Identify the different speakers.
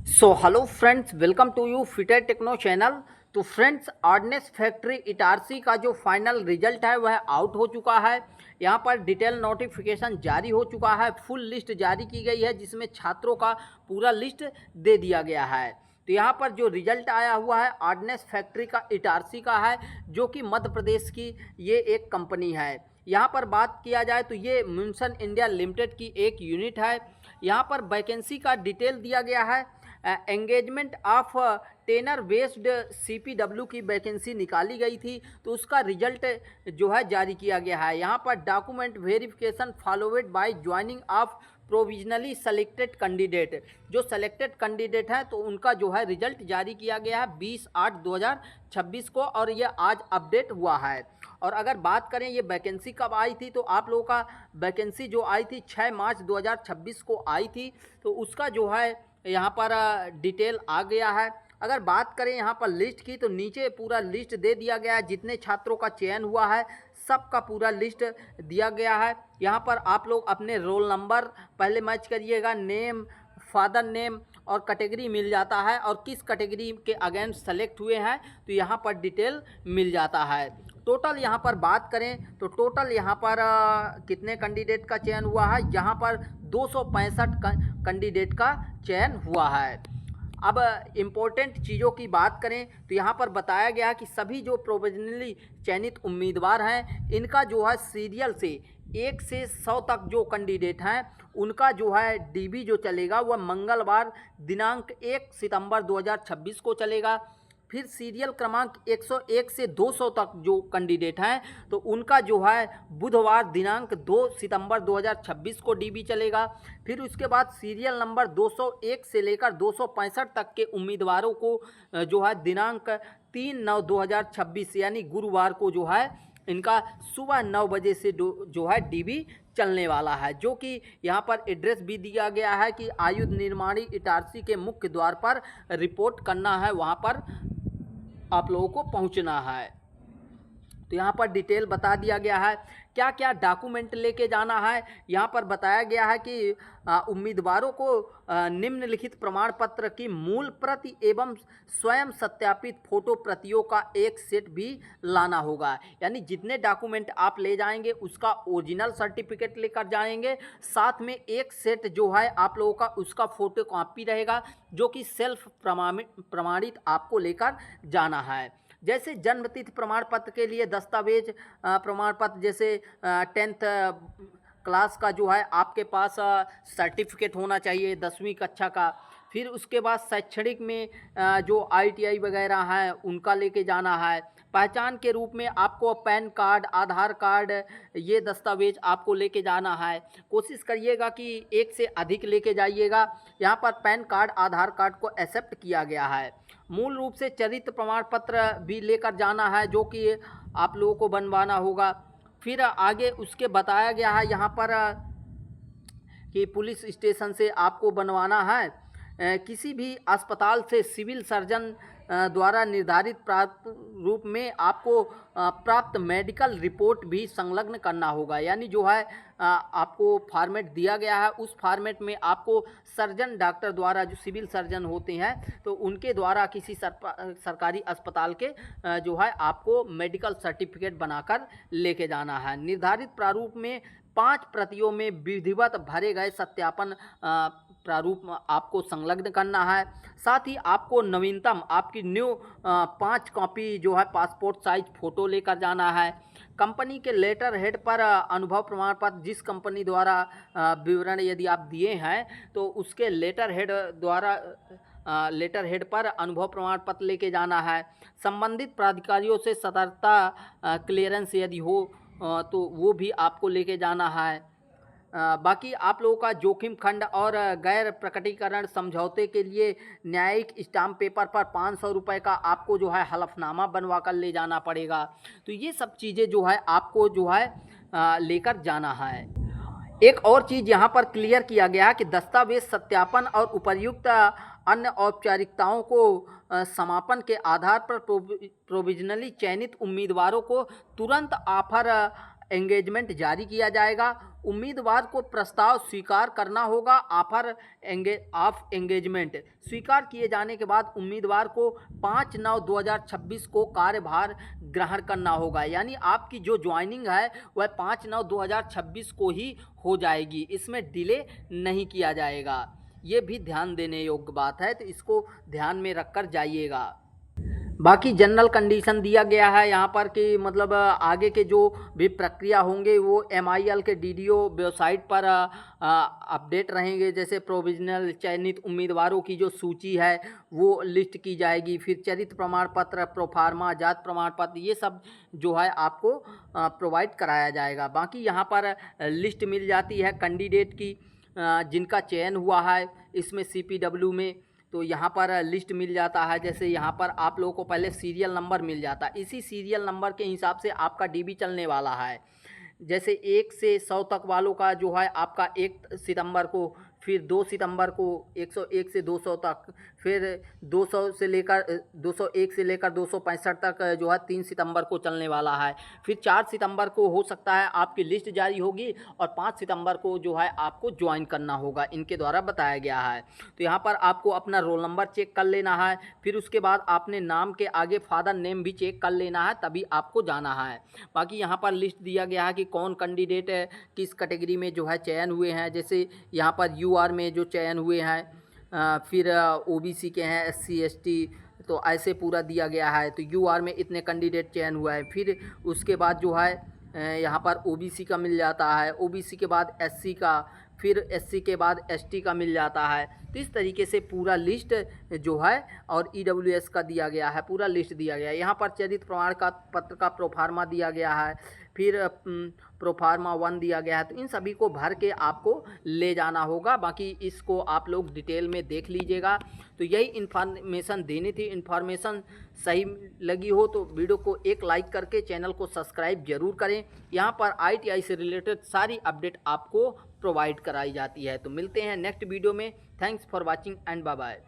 Speaker 1: So hello friends, welcome to you fitter techno channel. तो friends, ordnance factory Itarsi का जो final result है वह आउट हो चुका है। यहाँ पर डिटेल नोटिफिकेशन जारी हो चुका है, फुल लिस्ट जारी की गई है जिसमें छात्रों का पूरा लिस्ट दे दिया गया है। तो यहाँ पर जो रिजल्ट आया हुआ है आर्डनेस फैक्ट्री का इटारसी का है, जो कि मध्य प्रदेश की ये एक कंपनी है। यहाँ पर बात किया जाए तो ये मुनसन इंडिया लिमिटेड की एक यूनिट है। यहाँ पर वैकेंसी का डिटेल दिया गया है। Engagement of tenure based CPW की वैकेंसी निकाली गई थी, तो उसका रिजल्ट जो है जारी किया गया है। यहाँ पर document verification followed by joining of provisionally selected candidate, जो सेलेक्टेड कैंडिडेट है तो उनका जो है रिजल्ट जारी किया गया है 20/8/2026 को, और ये आज अपडेट हुआ है। और अगर बात करें ये वैकेंसी कब आई थी, तो आप लोगों का वैकेंसी जो आई थी 6 मार्च 2026 को आई थी, तो उसका जो है यहाँ पर डिटेल आ गया है। अगर बात करें यहाँ पर लिस्ट की, तो नीचे पूरा लिस्ट दे दिया गया है, जितने छात्रों का चयन हुआ है सबका पूरा लिस्ट दिया गया है। यहाँ पर आप लोग अपने रोल नंबर पहले मैच करिएगा, नेम, फादर नेम और कैटेगरी मिल जाता है, और किस कैटेगरी के अगेंस्ट सेलेक्ट हुए हैं तो यहाँ पर डिटेल मिल जाता है। टोटल यहाँ पर बात करें तो टोटल यहाँ पर कितने कैंडिडेट का चयन हुआ है, यहाँ पर 265 कैंडिडेट का चयन हुआ है। अब इम्पोर्टेंट चीज़ों की बात करें तो यहाँ पर बताया गया कि सभी जो प्रोविजनली चयनित उम्मीदवार हैं इनका जो है सीरियल से 1 से 100 तक जो कैंडिडेट हैं उनका जो है DB जो चलेगा वह मंगलवार दिनांक 1 सितंबर 2026 को चलेगा। फिर सीरियल क्रमांक 101 से 200 तक जो कैंडिडेट हैं तो उनका जो है बुधवार दिनांक 2 सितंबर 2026 को DB चलेगा। फिर उसके बाद सीरियल नंबर 201 से लेकर 265 तक के उम्मीदवारों को जो है दिनांक 3/9/2026 यानी गुरुवार को जो है इनका सुबह 9 बजे से जो है DB चलने वाला है। जो कि यहाँ पर एड्रेस भी दिया गया है कि आयुध निर्माणी इटारसी के मुख्य द्वार पर रिपोर्ट करना है, वहाँ पर आप लोगों को पहुंचना है। तो यहाँ पर डिटेल बता दिया गया है क्या क्या डॉक्यूमेंट लेके जाना है। यहाँ पर बताया गया है कि उम्मीदवारों को निम्नलिखित प्रमाण पत्र की मूल प्रति एवं स्वयं सत्यापित फोटो प्रतियों का एक सेट भी लाना होगा। यानी जितने डॉक्यूमेंट आप ले जाएंगे उसका ओरिजिनल सर्टिफिकेट लेकर जाएंगे, साथ में एक सेट जो है आप लोगों का उसका फोटो कॉपी रहेगा, जो कि सेल्फ प्रमाणित आपको लेकर जाना है। जैसे जन्मतिथि प्रमाण पत्र के लिए दस्तावेज प्रमाण पत्र, जैसे 10th क्लास का जो है आपके पास सर्टिफिकेट होना चाहिए 10वीं कक्षा का। फिर उसके बाद शैक्षणिक में जो ITI वगैरह हैं उनका लेके जाना है। पहचान के रूप में आपको पैन कार्ड, आधार कार्ड, ये दस्तावेज आपको लेके जाना है। कोशिश करिएगा कि एक से अधिक लेके जाइएगा। यहाँ पर पैन कार्ड, आधार कार्ड को एक्सेप्ट किया गया है। मूल रूप से चरित्र प्रमाण पत्र भी लेकर जाना है, जो कि आप लोगों को बनवाना होगा। फिर आगे उसके बताया गया है यहाँ पर कि पुलिस स्टेशन से आपको बनवाना है। किसी भी अस्पताल से सिविल सर्जन द्वारा निर्धारित प्राप्त रूप में आपको प्राप्त मेडिकल रिपोर्ट भी संलग्न करना होगा। यानी जो है आपको फॉर्मेट दिया गया है, उस फॉर्मेट में आपको सर्जन डॉक्टर द्वारा, जो सिविल सर्जन होते हैं तो उनके द्वारा किसी सरकारी अस्पताल के जो है आपको मेडिकल सर्टिफिकेट बनाकर लेके जाना है। निर्धारित प्रारूप में 5 प्रतियों में विधिवत भरे गए सत्यापन प्रारूप आपको संलग्न करना है। साथ ही आपको नवीनतम आपकी न्यू 5 कॉपी जो है पासपोर्ट साइज फ़ोटो लेकर जाना है। कंपनी के लेटर हेड पर अनुभव प्रमाण पत्र, जिस कंपनी द्वारा विवरण यदि आप दिए हैं तो उसके लेटर हेड पर अनुभव प्रमाण पत्र लेके जाना है। संबंधित प्राधिकारियों से सतर्कता क्लियरेंस यदि हो तो वो भी आपको लेके जाना है। बाकी आप लोगों का जोखिम खंड और गैर प्रकटीकरण समझौते के लिए न्यायिक स्टाम्प पेपर पर 500 रुपये का आपको जो है हलफनामा बनवा कर ले जाना पड़ेगा। तो ये सब चीज़ें जो है आपको जो है लेकर जाना है। एक और चीज़ यहाँ पर क्लियर किया गया कि दस्तावेज सत्यापन और उपर्युक्त अन्य औपचारिकताओं को समापन के आधार पर प्रोविजनली चयनित उम्मीदवारों को तुरंत ऑफर एंगेजमेंट जारी किया जाएगा। उम्मीदवार को प्रस्ताव स्वीकार करना होगा। ऑफर ऑफ एंगेजमेंट स्वीकार किए जाने के बाद उम्मीदवार को 5/9/2026 को कार्यभार ग्रहण करना होगा। यानी आपकी जो ज्वाइनिंग है वह 5/9/2026 को ही हो जाएगी, इसमें डिले नहीं किया जाएगा। ये भी ध्यान देने योग्य बात है, तो इसको ध्यान में रखकर जाइएगा। बाकी जनरल कंडीशन दिया गया है यहाँ पर कि मतलब आगे के जो भी प्रक्रिया होंगे वो MIL के DDO वेबसाइट पर अपडेट रहेंगे। जैसे प्रोविजनल चयनित उम्मीदवारों की जो सूची है वो लिस्ट की जाएगी, फिर चरित्र प्रमाण पत्र, प्रोफार्मा, जात प्रमाण पत्र, ये सब जो है आपको प्रोवाइड कराया जाएगा। बाकी यहाँ पर लिस्ट मिल जाती है कैंडिडेट की जिनका चयन हुआ है इसमें CPW में, तो यहाँ पर लिस्ट मिल जाता है। जैसे यहाँ पर आप लोगों को पहले सीरियल नंबर मिल जाता है, इसी सीरियल नंबर के हिसाब से आपका DB चलने वाला है। जैसे 1 से 100 तक वालों का जो है आपका 1 सितंबर को, फिर 2 सितंबर को 101 से 200 तक, फिर 200 से लेकर 201 से लेकर 265 तक जो है 3 सितंबर को चलने वाला है। फिर 4 सितंबर को हो सकता है आपकी लिस्ट जारी होगी और 5 सितंबर को जो है आपको ज्वाइन करना होगा, इनके द्वारा बताया गया है। तो यहाँ पर आपको अपना रोल नंबर चेक कर लेना है, फिर उसके बाद आपने नाम के आगे फादर नेम भी चेक कर लेना है, तभी आपको जाना है। बाकी यहाँ पर लिस्ट दिया गया है कि कौन कैंडिडेट किस कैटेगरी में जो है चयन हुए हैं। जैसे यहाँ पर UR में जो चयन हुए हैं, फिर OBC के हैं, SC ST, तो ऐसे पूरा दिया गया है। तो UR में इतने कैंडिडेट चयन हुआ है। फिर उसके बाद जो है यहाँ पर OBC का मिल जाता है, OBC के बाद SC का, फिर SC के बाद ST का मिल जाता है। तो इस तरीके से पूरा लिस्ट जो है, और EWS का दिया गया है, पूरा लिस्ट दिया गया है। यहाँ पर चरित्र प्रमाण का पत्र का प्रोफार्मा दिया गया है, फिर प्रोफार्मा 1 दिया गया है। तो इन सभी को भर के आपको ले जाना होगा। बाकी इसको आप लोग डिटेल में देख लीजिएगा। तो यही इन्फॉर्मेशन देनी थी। इन्फॉर्मेशन सही लगी हो तो वीडियो को एक लाइक करके चैनल को सब्सक्राइब जरूर करें। यहाँ पर ITI से रिलेटेड सारी अपडेट आपको प्रोवाइड कराई जाती है। तो मिलते हैं नेक्स्ट वीडियो में। Thanks for watching and bye bye.